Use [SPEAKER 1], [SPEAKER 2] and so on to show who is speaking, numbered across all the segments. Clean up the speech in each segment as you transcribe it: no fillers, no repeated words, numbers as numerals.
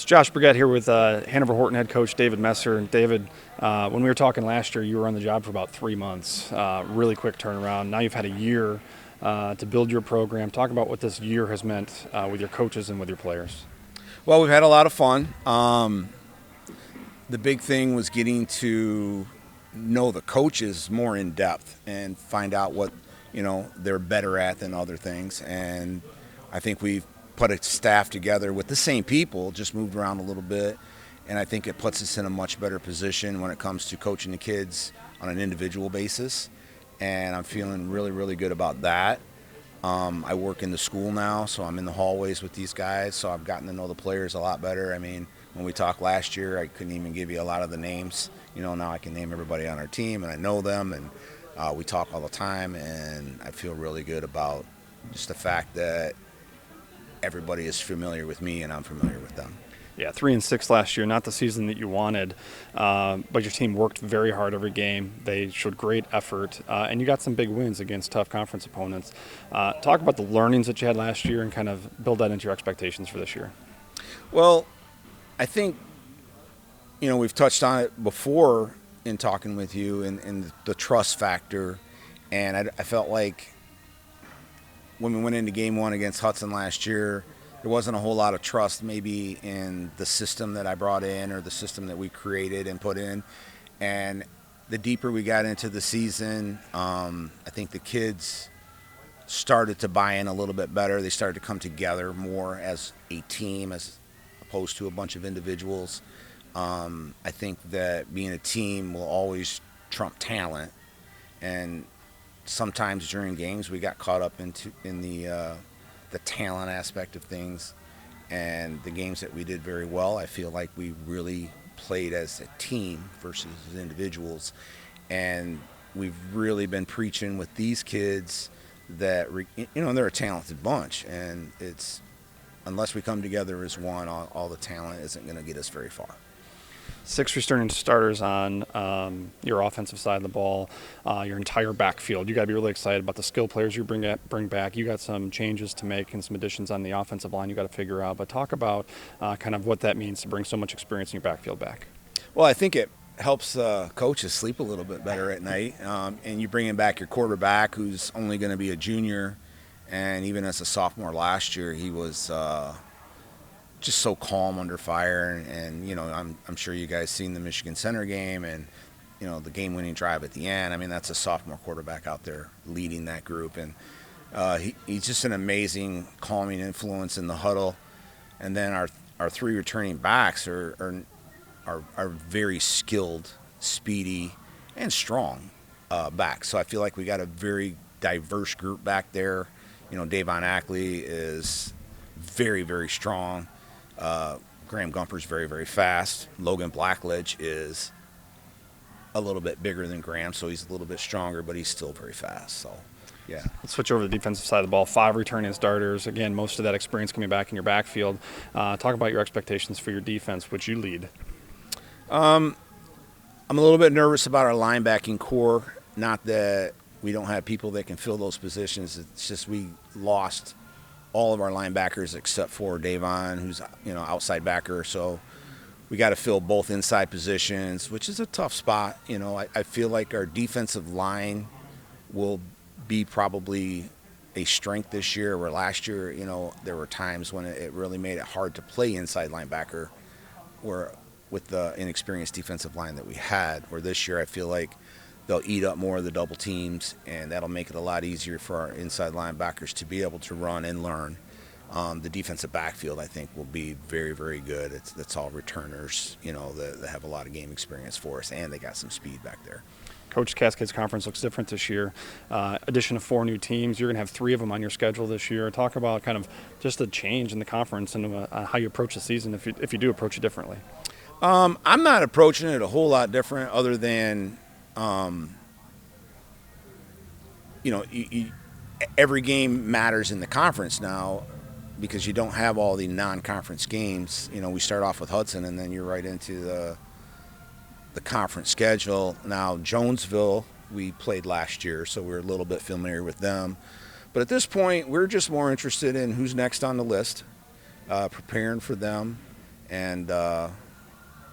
[SPEAKER 1] It's Josh Brigette here with Hanover-Horton head coach David Messer. And David, when we were talking last year, you were on the job for about 3 months. Really quick turnaround. Now you've had a year to build your program. Talk about what this year has meant with your coaches and with your players.
[SPEAKER 2] Well, we've had a lot of fun. The big thing was getting to know the coaches more in depth and find out what they're better at than other things. And I think we've put a staff together with the same people, just moved around a little bit, and I think it puts us in a much better position when it comes to coaching the kids on an individual basis, and I'm feeling really, really good about that. I work in the school now, so I'm in the hallways with these guys, so I've gotten to know the players a lot better. I mean, when we talked last year, I couldn't even give you a lot of the names. Now I can name everybody on our team, and I know them, and we talk all the time, and I feel really good about just the fact that everybody is familiar with me and I'm familiar with them.
[SPEAKER 1] Yeah, 3-6 last year, not the season that you wanted, but your team worked very hard every game. They showed great effort, and you got some big wins against tough conference opponents. Talk about the learnings that you had last year and kind of build that into your expectations for this year.
[SPEAKER 2] Well, I think, we've touched on it before in talking with you and the trust factor, and I felt like when we went into game one against Hudson last year, there wasn't a whole lot of trust maybe in the system that I brought in or the system that we created and put in. And the deeper we got into the season, I think the kids started to buy in a little bit better. They started to come together more as a team as opposed to a bunch of individuals. I think that being a team will always trump talent, and sometimes during games we got caught up in the talent aspect of things, and the games that we did very well, I feel like we really played as a team versus as individuals, and we've really been preaching with these kids that they're a talented bunch, and it's unless we come together as one, all the talent isn't going to get us very far.
[SPEAKER 1] 6 returning starters on your offensive side of the ball, your entire backfield. You got to be really excited about the skill players you bring back. You got some changes to make and some additions on the offensive line you got to figure out. But talk about kind of what that means to bring so much experience in your backfield back.
[SPEAKER 2] Well, I think it helps coaches sleep a little bit better at night. And you bring in back your quarterback, who's only going to be a junior, and even as a sophomore last year, he was just so calm under fire, and I'm sure you guys seen the Michigan Center game and the game-winning drive at the end. I mean, that's a sophomore quarterback out there leading that group, and he's just an amazing calming influence in the huddle. And then our 3 returning backs are very skilled, speedy, and strong backs. So I feel like we got a very diverse group back there. Davon Ackley is very, very strong. Graham Gumper's very, very fast. Logan Blackledge is a little bit bigger than Graham, so he's a little bit stronger, but he's still very fast. So, yeah.
[SPEAKER 1] Let's switch over to the defensive side of the ball. 5 returning starters. Again, most of that experience coming back in your backfield. Talk about your expectations for your defense, which you lead.
[SPEAKER 2] I'm a little bit nervous about our linebacking core. Not that we don't have people that can fill those positions. It's just we lost all of our linebackers except for Davon, who's outside backer. So we got to fill both inside positions, which is a tough spot. I feel like our defensive line will be probably a strength this year, where last year, there were times when it really made it hard to play inside linebacker with the inexperienced defensive line that we had, where this year I feel like they'll eat up more of the double teams, and that'll make it a lot easier for our inside linebackers to be able to run and learn. The defensive backfield, I think, will be very, very good. It's all returners, that have a lot of game experience for us, and they got some speed back there.
[SPEAKER 1] Coach, Cascades Conference looks different this year. Addition of 4 new teams. You're going to have 3 of them on your schedule this year. Talk about kind of just the change in the conference and how you approach the season if you do approach it differently.
[SPEAKER 2] I'm not approaching it a whole lot different other than every game matters in the conference now because you don't have all the non-conference games. We start off with Hudson, and then you're right into the conference schedule. Now, Jonesville, we played last year, so we're a little bit familiar with them. But at this point, we're just more interested in who's next on the list, preparing for them, and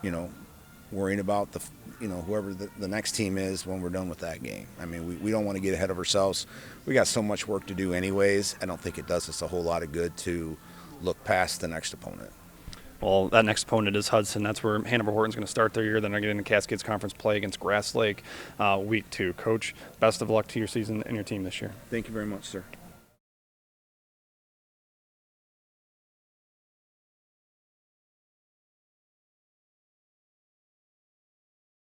[SPEAKER 2] you know, worrying about whoever the next team is when we're done with that game. I mean, we don't want to get ahead of ourselves. We got so much work to do anyways. I don't think it does us a whole lot of good to look past the next opponent.
[SPEAKER 1] Well, that next opponent is Hudson. That's where Hanover-Horton's going to start their year. Then they're getting into Cascades Conference play against Grass Lake week 2. Coach, best of luck to your season and your team this year.
[SPEAKER 2] Thank you very much, sir.